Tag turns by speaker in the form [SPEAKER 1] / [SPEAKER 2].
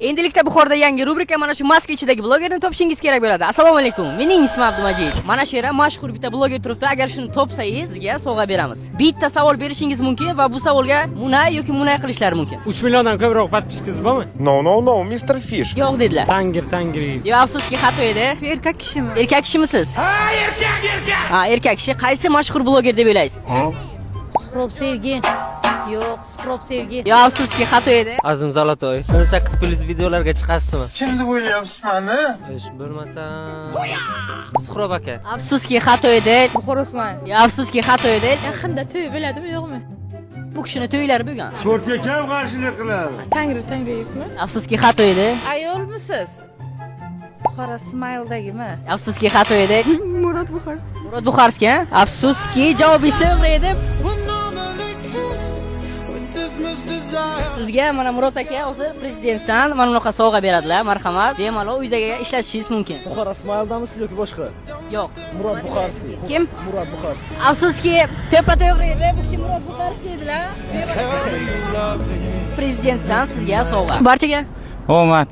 [SPEAKER 1] Endilikda Buxoroda yangi rubrika mana shu maska ichidagi blogerni topishingiz kerak bo'ladi. Assalomu alaykum. Mening ismim Abdumajid. Mana shu yerda mashhur bitta bloger turibdi. Agar shuni topsangiz, sizga sovg'a beramiz. Bitta savol berishingiz mumkin va bu savolga munay yoki munay qilishlari mumkin.
[SPEAKER 2] 3 milliondan ko'proq podpiskasi bormi?
[SPEAKER 3] No, Mr. Fish.
[SPEAKER 1] Yo'q dedilar.
[SPEAKER 2] Tangir.
[SPEAKER 1] Yo'q, afsuski xato edi.
[SPEAKER 4] Erkak kishimi?
[SPEAKER 1] Erkak kishimisiz? Ha, erkak kishi. Qaysi mashhur bloger deb o'ylaysiz?
[SPEAKER 4] Suhrob Sevgi. Yo'q, Suhrob Sevgi.
[SPEAKER 1] Yo'q, afsuski xato edi.
[SPEAKER 5] Azim Zolotoy 18+ videolarga chiqasizmi?
[SPEAKER 3] Kim deb o'ylayapsiz meni?
[SPEAKER 5] Ish bo'lmasa Suhrob aka.
[SPEAKER 1] Afsuski xato edi.
[SPEAKER 4] Buxoro Usmon.
[SPEAKER 1] Yo'q, afsuski xato edi.
[SPEAKER 4] Yaqinda to'y bo'ladimi, yo'qmi?
[SPEAKER 1] Bu kishini to'ylari bo'lgan.
[SPEAKER 3] Sportga kim qarshilik qiladi?
[SPEAKER 4] Tangriyevmi?
[SPEAKER 1] Afsuski xato edi.
[SPEAKER 4] Ayolmisiz? Buxoro Smile'dagimi?
[SPEAKER 1] Afsuski xato edi.
[SPEAKER 4] Murod Buxorskiy.
[SPEAKER 1] Murod Buxorskiy, afsuski javobingiz to'g'ri edi. Sizga mana Murod aka o'zi prezidentdan mana bunaqa sovg'a beradilar. Marhamat, bemalol uydagi ishlatishingiz mumkin.
[SPEAKER 6] Buxoro Smile'damisiz yoki boshqa?
[SPEAKER 1] Yo'q.
[SPEAKER 6] Murod Buxorskiy.
[SPEAKER 1] Kim?
[SPEAKER 6] Murod Buxorskiy.
[SPEAKER 1] Afsuski, to'g'ri edi. Bu kishi Murod Buxorskiy edilar. Prezidentdan sizga sovg'a. Barchaga
[SPEAKER 7] Omad.